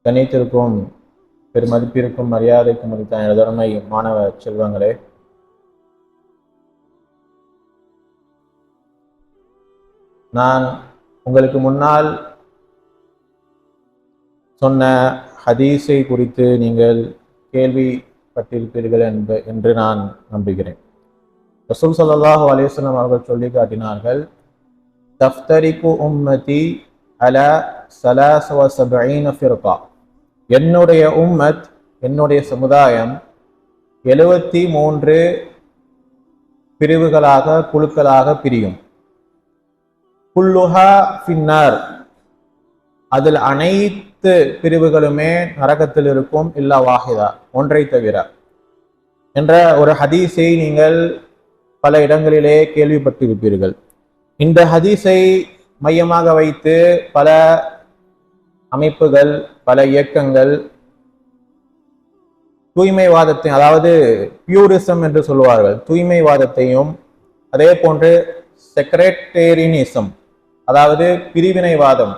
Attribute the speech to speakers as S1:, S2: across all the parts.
S1: கணித்திற்கும் பெருமதிப்பிற்கும் மரியாதைக்கும் உரித்தான எனதருமை மாணவ செல்வங்களே, நான் உங்களுக்கு முன்னால் சொன்ன ஹதீஸை குறித்து நீங்கள் கேள்விப்பட்டிருப்பீர்கள் என்று நான் நம்புகிறேன். ரசூல் ஸல்லல்லாஹு அலைஹி வஸல்லம் அவர்கள் சொல்லி காட்டினார்கள், தஃப்தரிகு உம்மதி அலா 73 ஃபிர்கா. என்னுடைய உம்மத், என்னுடைய சமுதாயம் 73 பிரிவுகளாக, குழுக்களாக பிரியும். குல்லுஹா ஃபின்னார், அதில் அனைத்து பிரிவுகளுமே நரகத்தில் இருக்கும், இல்லா வாஹிதா, ஒன்றை தவிர என்ற ஒரு ஹதீஸை நீங்கள் பல இடங்களிலே கேள்விப்பட்டிருப்பீர்கள். இந்த ஹதீஸை மையமாக வைத்து பல அமைப்புகள், பல இயக்கங்கள் தூய்மைவாதத்தை, அதாவது பியூரிசம் என்று சொல்வார்கள், தூய்மைவாதத்தையும், அதே போன்று செக்ரட்டேரியனிசம், அதாவது பிரிவினைவாதம்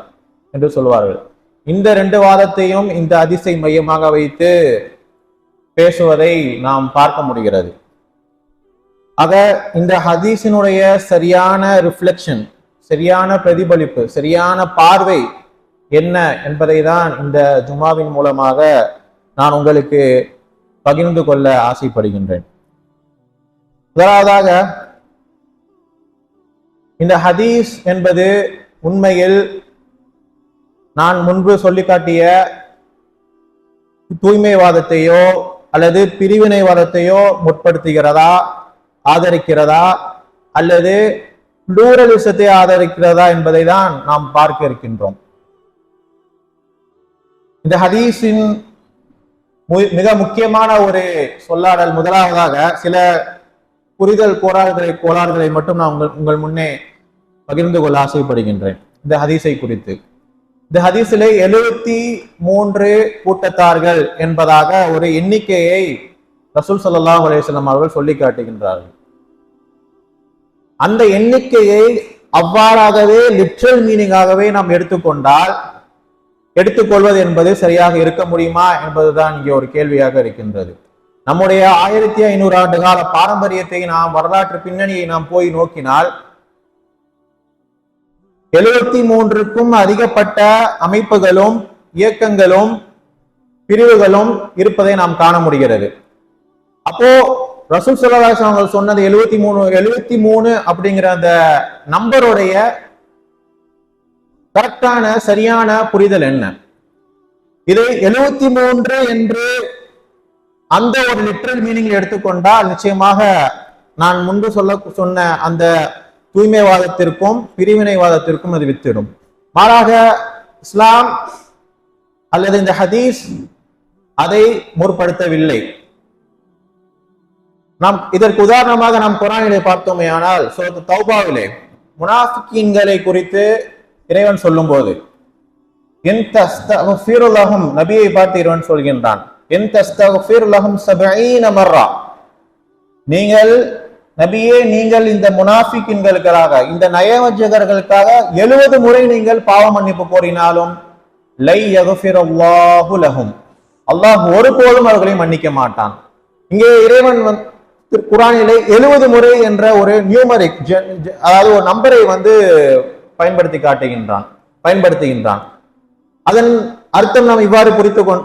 S1: என்று சொல்வார்கள், இந்த ரெண்டு வாதத்தையும் இந்த ஹதீஸை மையமாக வைத்து பேசுவதை நாம் பார்க்க முடிகிறது. ஆக இந்த ஹதீஸினுடைய சரியான ரிஃப்ளெக்ஷன், சரியான பிரதிபலிப்பு, சரியான பார்வை என்ன என்பதை தான் இந்த ஜுமாவின் மூலமாக நான் உங்களுக்கு பகிர்ந்து கொள்ள ஆசைப்படுகின்றேன். முதலாவதாக, இந்த ஹதீஸ் என்பது உண்மையில் நான் முன்பு சொல்லி காட்டிய தூய்மைவாதத்தையோ அல்லது பிரிவினைவாதத்தையோ முற்படுத்துகிறதா, ஆதரிக்கிறதா, அல்லது ப்ளூரலிசத்தை ஆதரிக்கிறதா என்பதை தான் நாம் பார்க்க இருக்கின்றோம். இந்த ஹதீஸின் மிக முக்கியமான ஒரு சொல்லாடல், முதலாவதாக சில புரிதல் கோளாறுகளை மட்டும் நான் உங்கள் முன்னே பகிர்ந்து கொள்ள ஆசைப்படுகின்றேன். இந்த ஹதீஸை குறித்து, இந்த ஹதீஸிலே 73 கூட்டத்தார்கள் என்பதாக ஒரு எண்ணிக்கையை ரசூல் ஸல்லல்லாஹு அலைஹி வஸல்லம் அவர்கள் சொல்லி காட்டுகின்றார்கள். அந்த எண்ணிக்கையை அவ்வாறாகவே லிட்ரல் மீனிங்காகவே நாம் எடுத்துக்கொள்வது என்பது சரியாக இருக்க முடியுமா என்பதுதான் இங்கே ஒரு கேள்வியாக இருக்கின்றது. நம்முடைய 1500 ஆண்டு கால பாரம்பரியத்தை, நாம் வரலாற்று பின்னணியை நாம் போய் நோக்கினால் 73க்கும் அதிகப்பட்ட அமைப்புகளும் இயக்கங்களும் பிரிவுகளும் இருப்பதை நாம் காண முடிகிறது. அப்போ ரசூல் ஸல்லல்லாஹு அலைஹி வஸல்லம் அவர்கள் சொன்னது 73 அப்படிங்கிற அந்த நம்பருடைய கரெக்டான சரியான புரிதல் என்ன? இதை 73 என்று அந்த ஒரு லிட்ரல் மீனிங் எடுத்துக்கொண்டால் நிச்சயமாக நான் முன்பு சொன்ன அந்த தூய்மைவாதத்திற்கும் பிரிவினைவாதத்திற்கும் அது வித்திடும். மாறாக இஸ்லாம் அல்லது இந்த ஹதீஸ் அதை முற்படுத்தவில்லை. நாம் இதற்கு உதாரணமாக நாம் குர்ஆனிலே பார்த்தோமே ஆனால், சூரத் தௌபாவிலே முனாஃபிகீன்களை குறித்து இறைவன் சொல்லும் போது, நபியை பார்த்து இறைவன் சொல்கின்றான், நீங்கள் நபியே, நீங்கள் இந்த முனாஃபிகீன்களுக்காக, இந்த நயவஞ்சகர்களுக்காக 70 முறை நீங்கள் பாவ மன்னிப்பு கோரினாலும் லை யக்ஃபிருல்லாஹு லஹும், அல்லாஹ் ஒருபோதும் அவர்களை மன்னிக்க மாட்டான். இங்கே இறைவன் குர்ஆனிலே 70 முறை என்ற ஒரு நியூமரிக், அதாவது ஒரு நம்பரை பயன்படுத்துகின்றான். அதன் அர்த்தம் நாம் இவ்வாறு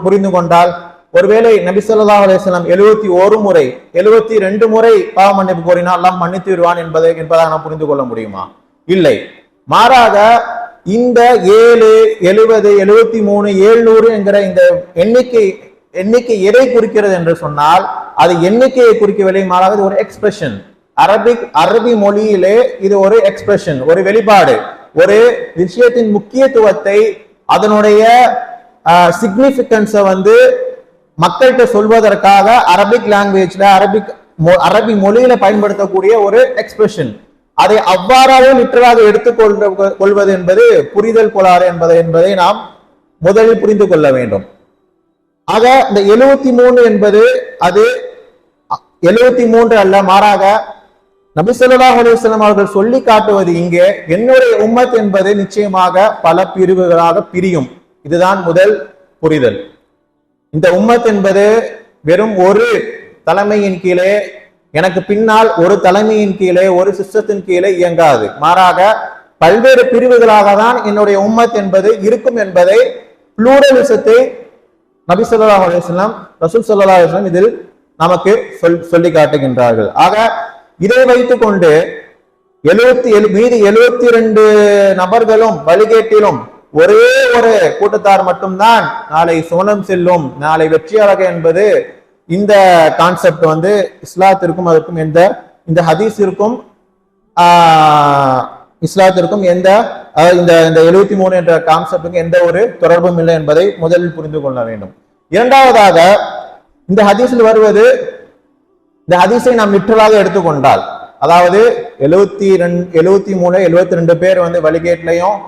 S1: புரிந்து கொண்டால், ஒருவேளை நபி ஸல்லல்லாஹு அலைஹி வஸல்லம் 71 முறை 72 முறை பாவ மன்னிப்பு கோரினால் அல்லாஹ் மன்னித்து விடுவான் என்பதாக நாம் புரிந்து கொள்ள முடியுமா? இல்லை. மாறாக இந்த 7, 70, 73, 700 என்கிற இந்த எண்ணிக்கை எதை குறிக்கிறது என்று சொன்னால், அது எண்ணிக்கையை குறிக்கவில்லை, மாறாக ஒரு எக்ஸ்பிரஷன். அரபி மொழியிலே இது ஒரு எக்ஸ்பிரஷன், ஒரு வெளிப்பாடு, ஒரு விஷயத்தின் முக்கியத்துவத்தை, அதனுடைய சிக்னிபிகன்ஸை மக்கள்கிட்ட சொல்வதற்காக அரபிக் லாங்குவேஜ்ல, அரபி மொழியில பயன்படுத்தக்கூடிய ஒரு எக்ஸ்பிரஷன். அதை அவ்வாறாக லிட்டராக எடுத்துக்கொள்வது என்பது புரிதல் கோளாறு என்பதை நாம் முதலில் புரிந்து கொள்ள வேண்டும். ஆக இந்த 73 என்பது அது 73 அல்ல, மாறாக நபி ஸல்லல்லாஹு அலைஹி வஸல்லம் அவர்கள் சொல்லி காட்டுவது இங்கே, என்னுடைய உம்மத் என்பது நிச்சயமாக பல பிரிவுகளாக பிரியும். இதுதான் முதல் புரிதல். இந்த உம்மத் என்பது வெறும் ஒரு தலைமையின் கீழே, எனக்கு பின்னால் ஒரு தலைமையின் கீழே, ஒரு சிஸ்டத்தின் கீழே இயங்காது. மாறாக பல்வேறு பிரிவுகளாக தான் என்னுடைய உம்மத் என்பது இருக்கும் என்பதை, புளூரலிசத்தை நபி ஸல்லல்லாஹு அலைஹி வஸல்லம், ரசூல் ஸல்லல்லாஹு அலைஹி வஸல்லம் இதில் நமக்கு சொல்லி காட்டுகின்றார்கள். ஆக இதை வைத்துக் கொண்டு மீதி 72 நபர்களும் வழிகேட்டிலும் ஒரே ஒரு கூட்டத்தார் மட்டும்தான் நாளை சுவனம் செல்லும், நாளை வெற்றியாளர்கள் என்பது இந்த கான்செப்ட் வந்து இஸ்லாத்திற்கும் அதற்கும் இந்த ஹதீஸிற்கும் இஸ்லாத்திற்கும் இந்த 73 என்ற கான்செப்டுக்கு எந்த ஒரு தொடர்பும் இல்லை என்பதை முதலில் புரிந்து கொள்ள வேண்டும். இரண்டாவதாக, இந்த ஹதீஸில் வருவது, இந்த ஹதீஸை நாம் லிட்டரலாக எடுத்துக்கொண்டால், அதாவது 73 72 பேர் வந்து வழிகேட்டிலையும்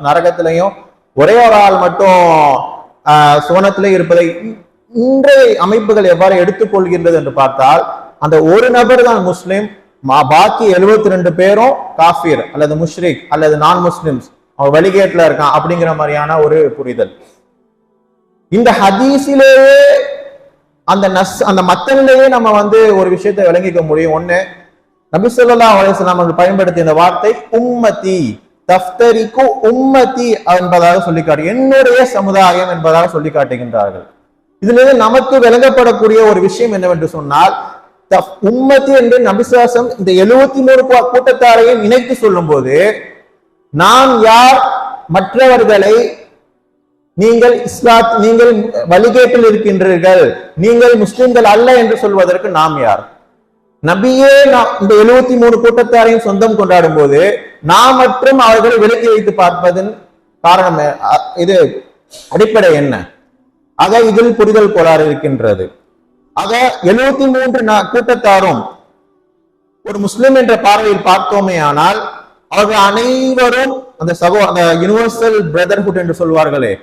S1: நரகத்திலையும் ஒரே ஒரு ஆள் மட்டும் சுவனத்திலே இருப்பதை இன்றைய அமைப்புகள் எவ்வாறு எடுத்துக்கொள்கின்றது என்று பார்த்தால், அந்த ஒரு நபர் தான் முஸ்லிம், பாக்கி 72 பேரும் காஃபிர் அல்லது முஷ்ரிக் அல்லது நான் முஸ்லிம்ஸ், அவன் வழிகேட்டுல இருக்கான் அப்படிங்கிற மாதிரியான ஒரு புரிதல். இந்த ஹதீஸிலேயே அந்த மத்தனிலேயே நம்ம வந்து ஒரு விஷயத்தை விளங்கிக்க முடியும். ஒண்ணு, நபி ஸல்லல்லாஹு அலைஹி வஸல்லம் அவர்கள் பயன்படுத்திய இந்த வார்த்தை உம்மதி, தஃப்தரிக்கு உம்மதி என்பதாக சொல்லி காட்டு, என்னுடைய சமுதாயம் என்பதாக சொல்லி காட்டுகின்றார்கள். இதிலிருந்து நமக்கு விளங்கப்படக்கூடிய ஒரு விஷயம் என்னவென்று சொன்னால், உம்மதி என்று நபிசுவாசம் இந்த 73 கூட்டத்தாரையும் இணைத்து சொல்லும் போது, நாம் யார், மற்றவர்களை நீங்கள் வழிகேட்டில் இருக்கின்றீர்கள், நீங்கள் முஸ்லிம்கள் அல்ல என்று சொல்வதற்கு நாம் யார்? நபியே இந்த 73 கூட்டத்தாரையும் சொந்தம் கொண்டாடும் போது நாம் மற்றும் அவர்களை விலக்கி வைத்து பார்ப்பதன் காரணம் இது அடிப்படை என்ன? ஆக இதில் புரிதல் கோளாறு இருக்கின்றது. ஆக 73 கூட்டத்தாரும் ஒரு முஸ்லிம் என்ற பார்வையில் பார்த்தோமே ஆனால், அவர்கள் அனைவரும் அந்த யூனிவர்சல் பிரதர்ஹுட் என்று சொல்வார்களே,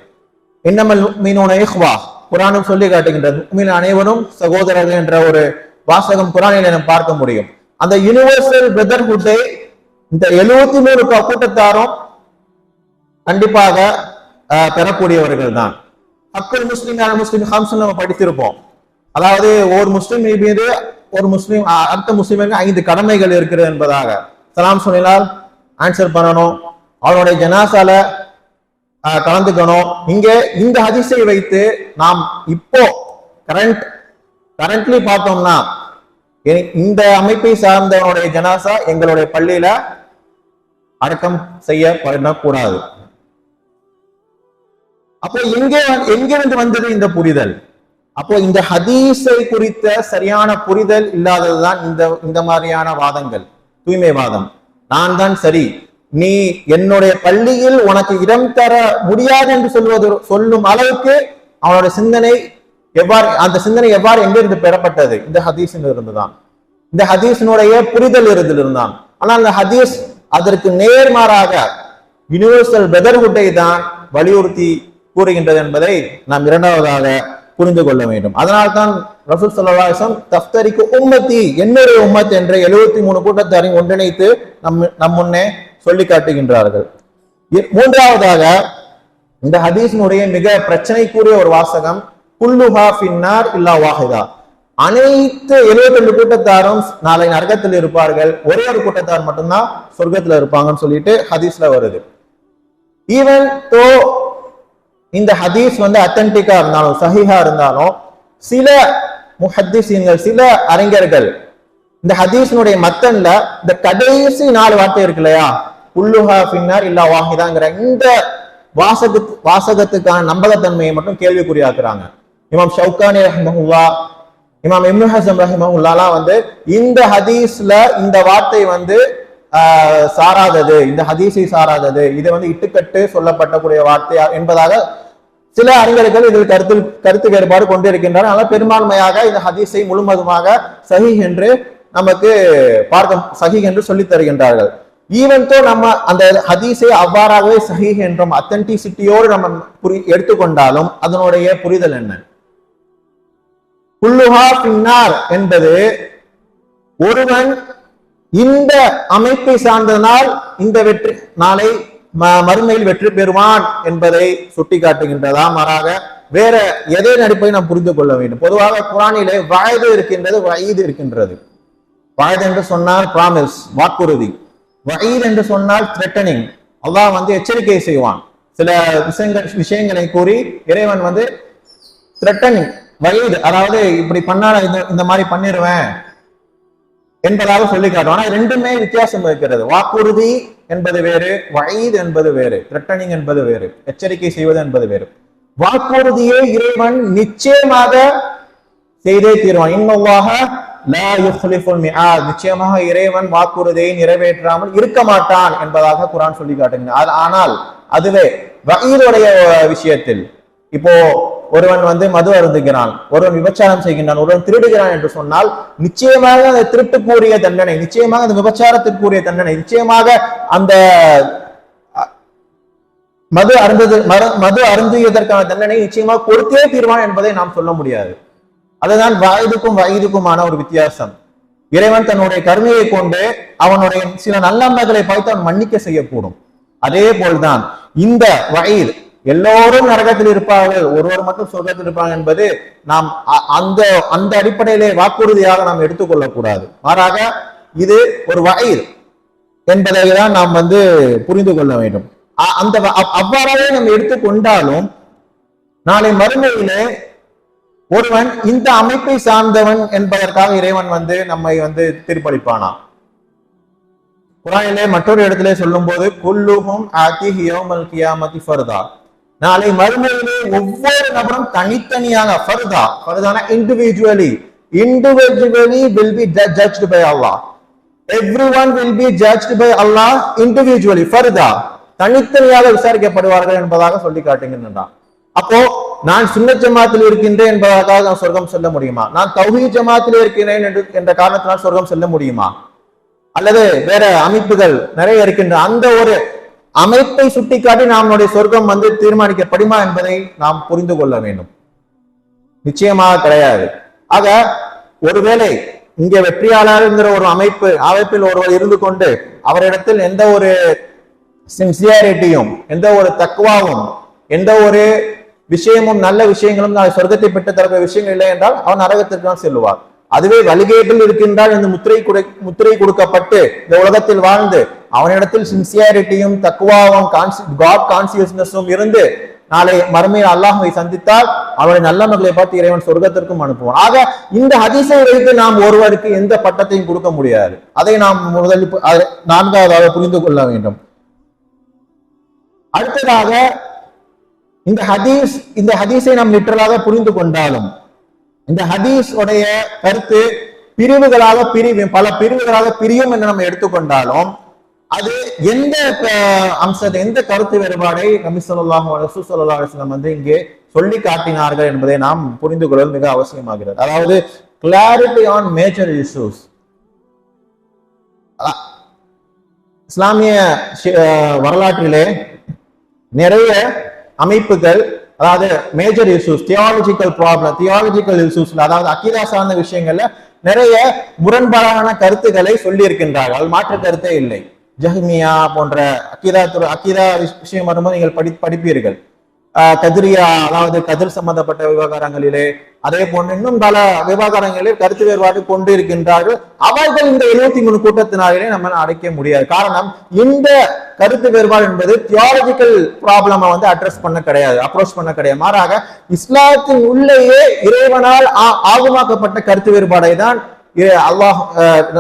S1: இன்னமல் முஃமினூன இஹ்வா, குர்ஆனும் சொல்லி காட்டுகின்றது. முஃமின் அனைவரும் சகோதரர்கள் என்ற ஒரு வாசகம் குர்ஆனில் நாம் பார்க்க முடியும். அந்த யூனிவர்சல் பிரதர்ஹுட்டை இந்த 73 கூட்டத்தாரும் கண்டிப்பாக பெறக்கூடியவர்கள் தான். அக்குல் முஸ்லிம் ஹம்ஸ் நம்ம படித்திருப்போம். அதாவது ஒரு முஸ்லிம் மீது ஒரு முஸ்லிம் அடுத்த முஸ்லிமுக்கு 5 கடமைகள் இருக்கிறது என்பதாக. சலாம் சொன்னால் ஆன்சர் பண்ணணும், அவனுடைய ஜனாசால கலந்துக்கணும். இங்கே இந்த ஹதீஸை வைத்து நாம் இப்போ கரண்ட்லி பார்த்தோம்னா, இந்த அமைப்பை சார்ந்தவனுடைய ஜனாசா எங்களுடைய பள்ளியில அடக்கம் செய்யப்படக்கூடாது. அப்போ எங்கிருந்து வந்தது இந்த புரிதல்? அப்போ இந்த ஹதீஸை குறித்த சரியான புரிதல் இல்லாததுதான் இந்த மாதிரியான வாதங்கள், தூய்மைவாதம். நான் தான் சரி, நீ என்னுடைய பள்ளியில் உனக்கு இடம் தர முடியாது என்று சொல்லும் அளவுக்கு அவனோட சிந்தனை அந்த சிந்தனை எவ்வாறு எங்கிருந்து பெறப்பட்டது? இந்த ஹதீஸில் இருந்துதான், இந்த ஹதீஸினுடைய புரிதல் இருந்தான். ஆனால் அந்த ஹதீஸ் அதற்கு நேர்மாறாக யூனிவர்சல் பிரதர்ஹுட்டை தான் வலியுறுத்தி கூறுகின்றது என்பதை நாம் இரண்டாவதாக புரிந்து கொள்ள வேண்டும். அதனால்தான் ரசூல் ஸல்லல்லாஹு அலைஹி வஸல்லம் தஃப்தரிக்கு உம்மதி, என்னுடைய உம்மத் என்ற 73 கூட்டத்தாரையும் ஒன்றிணைத்து நம் முன்னே சொல்லி காட்டுகின்றார்கள். மூன்றாவதாக, இந்த ஹதீஸினுடைய மிக பிரச்சனைக்குரிய ஒரு வாசகம், குல்லுஹா ஃபின்னார் இல்லா வாஹிதா, அனைத்து 72 கூட்டத்தாரும் நாளை நரகத்தில் இருப்பார்கள், ஒரே ஒரு கூட்டத்தார் மட்டும்தான் சொர்க்கத்தில் இருப்பாங்கன்னு சொல்லிட்டு ஹதீஸ்ல வருது. ஈவன் தோ இந்த ஹதீஸ் அத்தன்டிக்கா இருந்தாலும் சஹீஹா இருந்தாலும், சில முஹத்திஸீன்கள், சில அறிஞர்கள் இந்த ஹதீஸினுடைய மத்தன்ல இந்த கடைசி 4 வார்த்தை இருக்கு இல்லையா, குல்லுஹா ஃபின்னார் இல்லா வாஹிதாங்கிற இந்த வாசகத்துக்கான நம்பகத்தன்மையை மட்டும் கேள்விக்குறியாக்குறாங்க. இமாம் ஷவுகானி ரஹ்மஹுல்லா, இமாம் இப்னு ஹஸம் ரஹ்மஹுல்லாலாம் இந்த ஹதீஸ்ல இந்த வார்த்தை சாராதது, இந்த ஹதீஸை சாராதது, இது இட்டுக்கட்டு சொல்லப்பட்டக்கூடிய வார்த்தை என்பதாக சில அறிஞர்கள் இதில் கருத்து வேறுபாடு கொண்டிருக்கின்றனர். ஆனால் பெரும்பான்மையாக இந்த ஹதீஸை முழுவதுமாக சஹீஹ் என்று நமக்கு சஹீஹ் என்று சொல்லித் தருகின்றார்கள். ஈவன் தோ நம்ம அந்த ஹதீஸை அவ்வாறாகவே சஹீஹ் என்றும் அத்தன்டிசிட்டியோடு நம்ம எடுத்துக்கொண்டாலும் அதனுடைய புரிதல் என்ன? குல்லுஹா ஃபின்னார் என்பது ஒருவன் இந்த அமைப்பை சார்ந்ததனால் இந்த நாளை மறுமையில் வெற்றி பெறுவான் என்பதை சுட்டி காட்டுகின்றதா? மாறாக வேற எதை அடிப்படையில் நாம் புரிந்து கொள்ள வேண்டும். பொதுவாக குரானிலே வயது இருக்கின்றது, வயது இருக்கின்றது. வயது என்று சொன்னால் பிராமிஸ், வாக்குறுதி. வயது என்று சொன்னால் த்ரெட்டனிங், அல்லாஹ் எச்சரிக்கை செய்வான். சில விஷயங்களை கூறி இறைவன் த்ரெட்டனிங், வயது, அதாவது இப்படி பண்ணால இந்த மாதிரி பண்ணிடுவேன் என்பதாக சொல்லி காட்டும். ஆனா ரெண்டுமே வித்தியாசம் இருக்கிறது. வாக்குறுதி என்பது வேறு, வயது என்பது வேறு, த்ரெட்டனிங் என்பது வேறு, எச்சரிக்கை செய்வது என்பது வேறு. வாக்குறுதியை இறைவன் நிச்சயமாக செய்தே தீர்வான். இன்னல்லாஹ லா யுக்லிஃபுல் மிஆத், நிச்சயமாக இறைவன் வாக்குறுதியை நிறைவேற்றாமல் இருக்க மாட்டான் என்பதாக குர்ஆன் சொல்லி காட்டுகிறது. ஆனால் அதுவே வயதுடைய விஷயத்தில், இப்போ ஒருவன் மது அருந்துகிறான், ஒருவன் விபச்சாரம் செய்கின்றான், ஒருவன் திருடுகிறான் என்று சொன்னால் நிச்சயமாக அந்த திருட்டுக்குரிய தண்டனை, நிச்சயமாக அந்த விபச்சாரத்திற்குரிய தண்டனை, நிச்சயமாக அந்த மது அருந்தியதற்கான தண்டனை நிச்சயமாக கொடுத்தே தீர்வான் என்பதை நாம் சொல்ல முடியாது. அதுதான் வயதுக்குமான ஒரு வித்தியாசம். இறைவன் தன்னுடைய கருணையை கொண்டு அவனுடைய சில நல்லமைகளை பார்த்து அவன் மன்னிக்க செய்யக்கூடும். அதே போல்தான் இந்த வயது, எல்லோரும் நரகத்தில் இருப்பார்கள், ஒருவர் மட்டும் சொர்க்கத்தில் இருப்பாங்க என்பது நாம் அந்த அடிப்படையிலே வாக்குறுதியாக நாம் எடுத்துக்கொள்ளக்கூடாது. மாறாக இது ஒரு வயது என்பதை தான் நாம் புரிந்து கொள்ள வேண்டும். அந்த அவ்வாறாக நாம் எடுத்துக்கொண்டாலும் நாளை மறுமையிலே ஒருவன் இந்த அமைப்பை சார்ந்தவன் என்பதற்காக இறைவன் நம்மை தீர்ப்பளிப்பானா? குர்ஆனிலே மற்றொரு இடத்திலே சொல்லும் போது குல்லுஹும் ஆதிஹி யௌமல் கியாமத்தி ஃபர்தா, நாளை மறுமையிலே ஒவ்வொரு நபரும் தனித்தனியாக, ஃபர்தானா individually will be judged by Allah. Everyone will be judged by Allah individually, ஃபர்தா, தனித்தனியாக விசாரிக்கப்படுவார்கள் என்பதாக சொல்லி காட்டுகின்றான். அப்போ நான் சுன்னத் ஜமாத்தில் இருக்கின்றேன் என்பதற்காக நான் சொர்க்கம் செல்ல முடியுமா? நான் தௌஹீத் ஜமாத்தில் இருக்கிறேன் என்ற காரணத்தினால் சொர்க்கம் செல்ல முடியுமா? அல்லது வேற அமைப்புகள் நிறைய இருக்கின்ற அந்த ஒரு அமைப்பை சுட்டிக்காட்டி நம்முடைய சொர்க்கம் தீர்மானிக்கப்படுமா என்பதை நாம் புரிந்து கொள்ள வேண்டும். நிச்சயமாக கிடையாது. ஆக ஒருவேளை இங்கே வெற்றியாளர் என்கிற ஒரு அமைப்பில் ஒருவர் இருந்து கொண்டு அவரிடத்தில் எந்த ஒரு சின்சியாரிட்டியும், எந்த ஒரு தக்வாவும், எந்த ஒரு விஷயமும், நல்ல விஷயங்களும் சொர்க்கத்தை பெற்று தரக்கூடிய விஷயங்கள் இல்லை என்றால் அவன் நரகத்திற்கு தான் செல்லுவார். அதுவே வழிகேட்டில் இருக்கின்றால் இந்த முத்திரை கொடுக்கப்பட்டு இந்த உலகத்தில் வாழ்ந்து அவனிடத்தில் சின்சியாரிட்டியும் தக்வாவும் காட் கான்சியஸ்னஸும் இருந்து நாளை மறுமையில் அல்லாஹ்வை சந்தித்தால் அவனுடைய நல்ல மக்களை பார்த்து இறைவன் சொர்க்கத்திற்கும் அனுப்புவான். ஆக இந்த ஹதீஸை வைத்து நாம் ஒருவருக்கு எந்த பட்டத்தையும் கொடுக்க முடியாது. அதை நாம் முதலில் நான்காவதாக புரிந்து கொள்ள வேண்டும். அடுத்ததாக இந்த ஹதீஸை நாம் லிட்டரலாக புரிந்து கொண்டாலும் இந்த ஹதீஸ் உடைய கருத்து பல பிரிவுகளாக பிரியும் என்று நம்ம எடுத்துக்கொண்டாலும் அது எந்த அம்சத்தை, எந்த கருத்து வேறுபாடை நபி ஸல்லல்லாஹு அலைஹி வஸல்லம் இங்கே சொல்லி காட்டினார்கள் என்பதை நாம் புரிந்து கொள்வது மிக அவசியமாகிறது. அதாவது கிளாரிட்டி ஆன் மேஜர் இஷ்யூஸ். இஸ்லாமிய வரலாற்றிலே நிறைய அமைப்புகள், அதாவது மேஜர் இஷ்யூஸ், தியாலஜிக்கல் இஷ்யூஸ், அதாவது அக்கீதா சார்ந்த விஷயங்கள்ல நிறைய முரண்பாடான கருத்துக்களை சொல்லி இருக்கின்றார்கள். மாற்று கருத்தே இல்லை. ஜஹ்மியா போன்ற அக்கீதா விஷயம் வரும்போது நீங்கள் படிப்பீர்கள். கதிரியா, அதாவது கதிர் சம்பந்தப்பட்ட விவகாரங்களிலே, அதே போன்று இன்னும் பல விவகாரங்களிலே கருத்து வேறுபாடு கொண்டு இருக்கின்றார்கள். அவர்கள் இந்த 73 கூட்டத்தினாலே நம்ம அடைக்க முடியாது. காரணம், இந்த கருத்து வேறுபாடு என்பது தியாலஜிக்கல் ப்ராப்ளமை அட்ரஸ் பண்ண கிடையாது, அப்ரோச் பண்ண கிடையாது. மாறாக இஸ்லாத்தின் உள்ளேயே இறைவனால் ஆகுமாக்கப்பட்ட கருத்து வேறுபாடை தான் அல்லாஹ்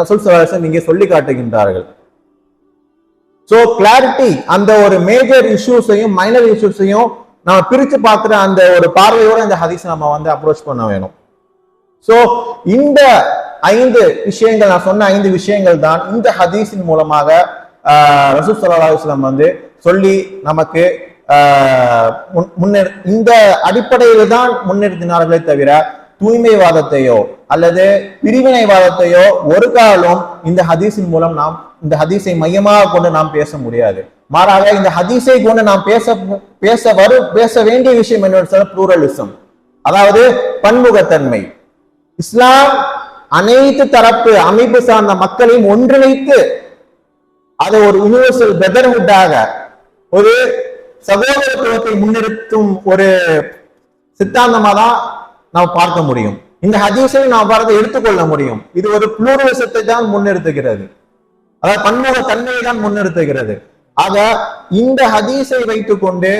S1: ரசூல் ஸல்லல்லாஹு அலைஹி வஸல்லம் இங்கே சொல்லி காட்டுகின்றார்கள். சோ கிளாரிட்டி, அந்த ஒரு மேஜர் இஷ்யூஸையும் மைனர் இஷ்யூஸையும் நம்ம பிரித்து பார்க்கிற அந்த ஒரு பார்வையோட இந்த ஹதீஸ் நம்ம அப்ரோச் பண்ண வேணும். சோ இந்த 5 விஷயங்கள், நான் சொன்ன 5 விஷயங்கள் தான் இந்த ஹதீஸின் மூலமாக ரசூல் ஸல்லல்லாஹு அலைஹி வஸல்லம் சொல்லி நமக்கு இந்த அடிப்படையில் தான் முன்னிறுத்தினார்களே தவிர தூய்மைவாதத்தையோ அல்லது பிரிவினைவாதத்தையோ ஒரு காலம் இந்த ஹதீஸின் மூலம் நாம் இந்த ஹதீஸை மையமாக கொண்டு நாம் பேச முடியாது. மாறாக இந்த ஹதீஸை கொண்டு நாம் பேச வேண்டிய விஷயம் என்ன? ப்ளூரலிசம், அதாவது பன்முகத்தன்மை. இஸ்லாம் அனைத்து தரப்பு அமைப்பு சார்ந்த மக்களையும் ஒன்றிணைத்து அதை ஒரு யூனிவர்சல் பிரதர்ஹுட்டாக, ஒரு சகோதரத்துவத்தை முன்னிறுத்தும் ஒரு சித்தாந்தமா தான் நாம் பார்க்க முடியும். இந்த ஹதீஸை நாம் பார்த்து எடுத்துக்கொள்ள முடியும். இது ஒரு புளூரலிசத்தை தான் முன்னிறுத்துகிறது, அதாவது பன்முக தன்மையை தான் முன்னிறுத்துகிறது. ஆக இந்த ஹதீஸை வைத்துக் கொண்டு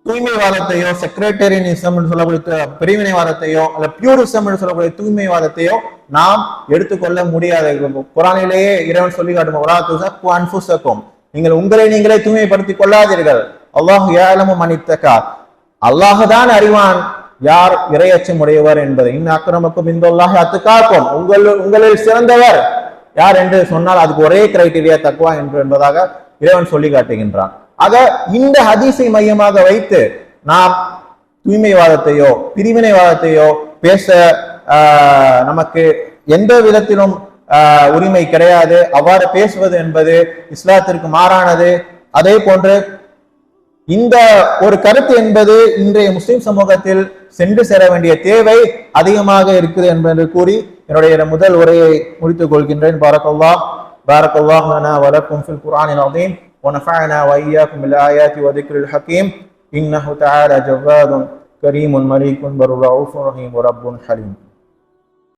S1: தூய்மைவாதத்தையோ செக்ரட்டேரியனிசம் என்று சொல்லக்கூடிய பிரிவினைவாதத்தையோ அல்ல பியூரிசம் என்று சொல்லக்கூடிய தூய்மைவாதத்தையோ நாம் எடுத்துக்கொள்ள முடியாது. குரானிலேயே இறைவன் சொல்லி காட்டும், நீங்கள் உங்களை நீங்களே தூய்மைப்படுத்திக் கொள்ளாதீர்கள், அல்லாஹ் யஅலமு மன் இத்தகா, அல்லாஹ்தான் அறிவான் யார் இறையச்சம் உடையவர் என்பதை. இன்ன அக்ரமக்கும் இன்தல்லாஹி அத்காக்கும், உங்களில் சிறந்தவர் யார் என்று சொன்னால் அதுக்கு ஒரே கிரைட்டீரியா தக்வா என்பதாக இறைவன் சொல்லி காட்டுகின்றான். ஆக இந்த ஹதீஸை மையமாக வைத்து நாம் தூய்மைவாதத்தையோ பிரிவினைவாதத்தையோ பேச நமக்கு எந்த விதத்திலும் உரிமை கிடையாது. அவ்வாறு பேசுவது என்பது இஸ்லாத்திற்கு மாறானது. அதே போன்று இந்த ஒரு கருத்து என்பது இன்றைய முஸ்லிம் சமூகத்தில் சென்று சேர வேண்டிய தேவை அதிகமாக இருக்குது என்பதை கூறி என்னுடைய முதல் உரையை முடித்துக் கொள்கின்றேன். பாரக்கல்லாஹு லனா வ லக்கும் ஃபில் குர்ஆனில் அஸீம் வ நஃபஅனா வ இய்யாக்கும் பில் ஆயாத்தி வ திக்ரில் ஹகீம். இன்னஹு தஆலா ஜவ்வாதுன் கரீமுன் மலீக்குன் பர்ரூஃபுர் ரஹீம் ரப்புன் ஹலீம்.